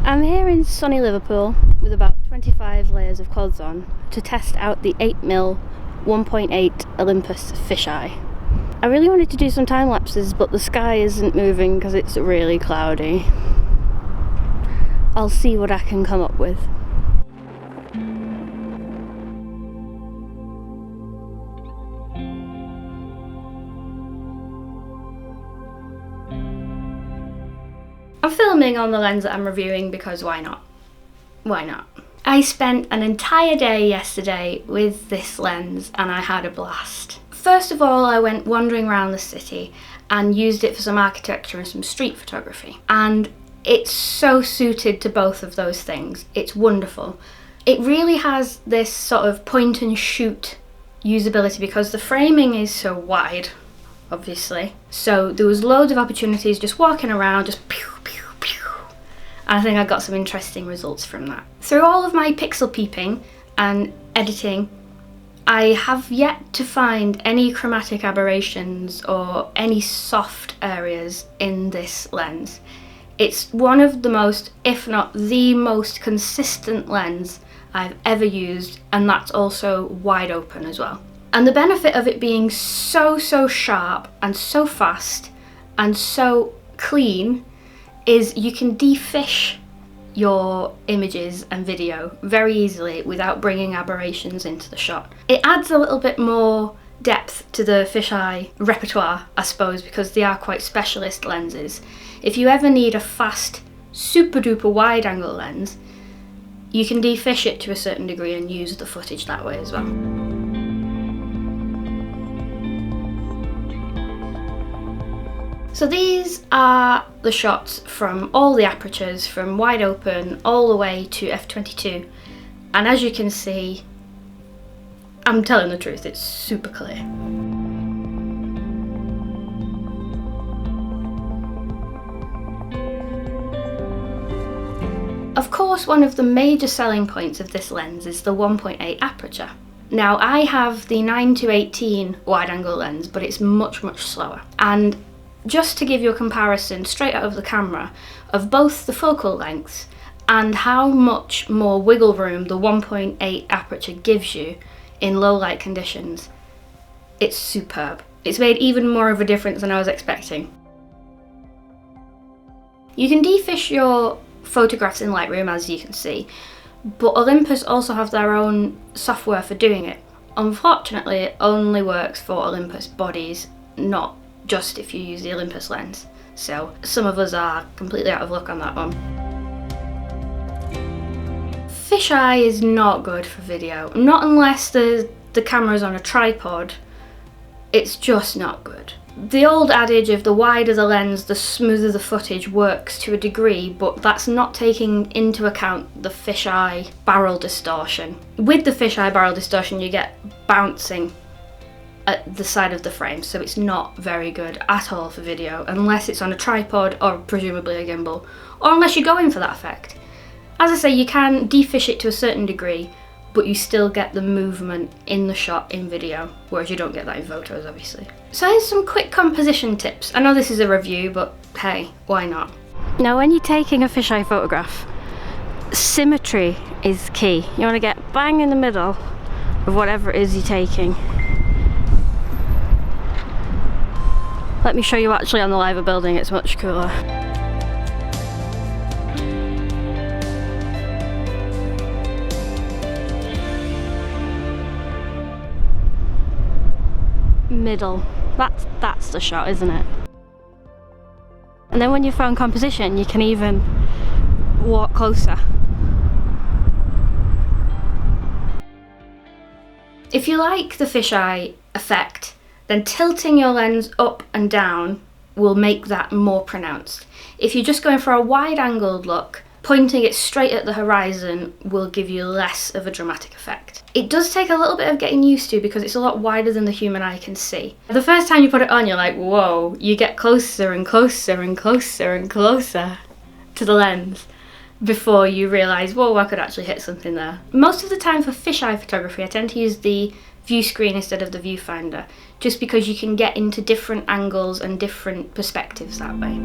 I'm here in sunny Liverpool with about 25 layers of clothes on to test out the 8mm 1.8 Olympus Fisheye. I really wanted to do some time lapses, but the sky isn't moving because it's really cloudy. I'll see what I can come up with. I'm filming on the lens that I'm reviewing because why not? Why not? I spent an entire day yesterday with this lens and I had a blast. First of all, I went wandering around the city and used it for some architecture and some street photography. And it's so suited to both of those things. It's wonderful. It really has this sort of point and shoot usability because the framing is so wide, obviously. So there was loads of opportunities just walking around, just pew, pew, pew. And I think I got some interesting results from that. Through all of my pixel peeping and editing, I have yet to find any chromatic aberrations or any soft areas in this lens. It's one of the most, if not the most consistent lens I've ever used, and that's also wide open as well. And the benefit of it being so sharp and so fast and so clean is you can defish your images and video very easily without bringing aberrations into the shot. It adds a little bit more depth to the fisheye repertoire, I suppose, because they are quite specialist lenses. If you ever need a fast, super duper wide angle lens, you can defish it to a certain degree and use the footage that way as well. So these are the shots from all the apertures, from wide open all the way to f/22, and as you can see, I'm telling the truth, it's super clear. Of course, one of the major selling points of this lens is the 1.8 aperture. Now, I have the 9-18 wide angle lens, but it's much slower. And just to give you a comparison straight out of the camera of both the focal lengths and how much more wiggle room the 1.8 aperture gives you in low light conditions, it's superb. It's made even more of a difference than I was expecting. You can defish your photographs in Lightroom, as you can see, but Olympus also have their own software for doing it. Unfortunately, it only works for Olympus bodies, not just if you use the Olympus lens. So some of us are completely out of luck on that one. Fisheye is not good for video, not unless the camera's on a tripod. It's just not good. The old adage of the wider the lens, the smoother the footage works to a degree, but that's not taking into account the fisheye barrel distortion. With the fisheye barrel distortion, you get bouncing at the side of the frame, so it's not very good at all for video, unless it's on a tripod or presumably a gimbal, or unless you're going for that effect. As I say, you can defish it to a certain degree, but you still get the movement in the shot in video, whereas you don't get that in photos, obviously. So here's some quick composition tips. I know this is a review, but hey, why not? Now, when you're taking a fisheye photograph, symmetry is key. You want to get bang in the middle of whatever it is you're taking. Let me show you actually on the live building, it's much cooler. Middle, that's the shot, isn't it? And then when you found composition, you can even walk closer. If you like the fisheye effect, then tilting your lens up and down will make that more pronounced. If you're just going for a wide-angled look, pointing it straight at the horizon will give you less of a dramatic effect. It does take a little bit of getting used to because it's a lot wider than the human eye can see. The first time you put it on, you're like, whoa, you get closer and closer and closer and closer to the lens before you realise, whoa, I could actually hit something there. Most of the time for fisheye photography, I tend to use the view screen instead of the viewfinder, just because you can get into different angles and different perspectives that way.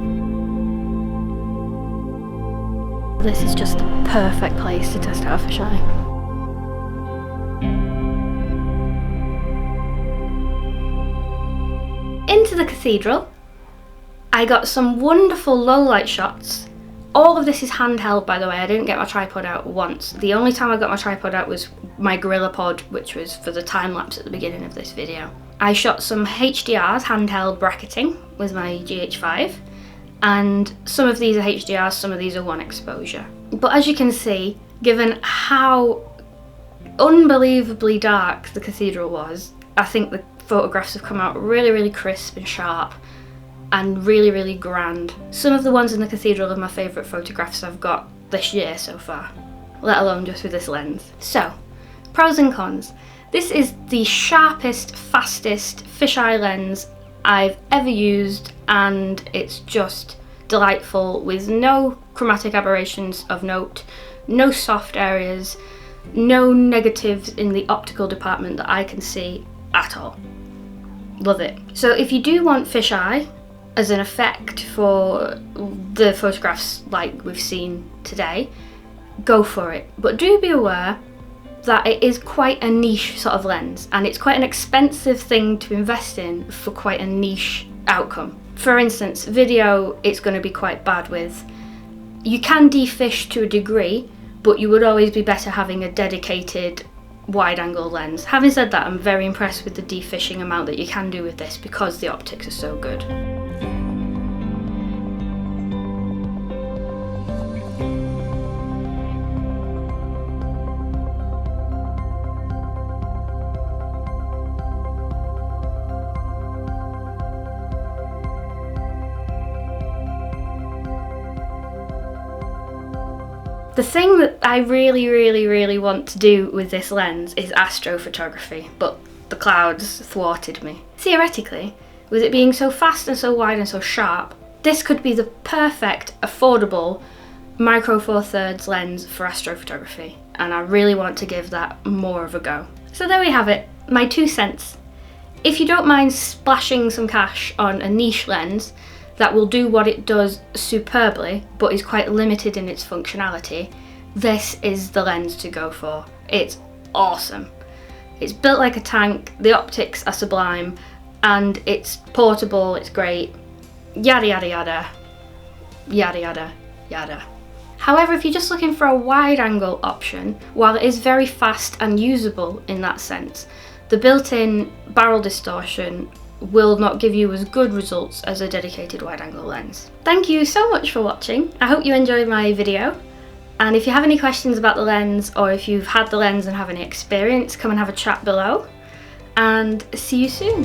This is just the perfect place to test out a fisheye. Into the cathedral, I got some wonderful low light shots. All of this is handheld, by the way. I didn't get my tripod out once. The only time I got my tripod out was my GorillaPod, which was for the time lapse at the beginning of this video. I shot some HDRs, handheld bracketing, with my GH5, and some of these are HDRs, some of these are one exposure. But as you can see, given how unbelievably dark the cathedral was, I think the photographs have come out really, really crisp and sharp and really, really grand. Some of the ones in the cathedral are my favourite photographs I've got this year so far, let alone just with this lens. So, pros and cons. This is the sharpest, fastest fisheye lens I've ever used, and it's just delightful with no chromatic aberrations of note, no soft areas, no negatives in the optical department that I can see at all. Love it. So if you do want fisheye as an effect for the photographs like we've seen today, go for it. But do be aware that it is quite a niche sort of lens, and it's quite an expensive thing to invest in for quite a niche outcome. For instance, video it's going to be quite bad with. You can defish to a degree, but you would always be better having a dedicated wide angle lens. Having said that, I'm very impressed with the defishing amount that you can do with this because the optics are so good. The thing that I really want to do with this lens is astrophotography, but the clouds thwarted me. Theoretically, with it being so fast and so wide and so sharp, this could be the perfect, affordable micro four thirds lens for astrophotography, and I really want to give that more of a go. So there we have it, my 2 cents. If you don't mind splashing some cash on a niche lens that will do what it does superbly, but is quite limited in its functionality, this is the lens to go for. It's awesome. It's built like a tank, the optics are sublime, and it's portable, it's great, yada yada yada, yada yada yada. However, if you're just looking for a wide angle option, while it is very fast and usable in that sense, the built-in barrel distortion will not give you as good results as a dedicated wide angle lens. Thank you so much for watching. I hope you enjoyed my video, and if you have any questions about the lens, or if you've had the lens and have any experience, come and have a chat below, and see you soon.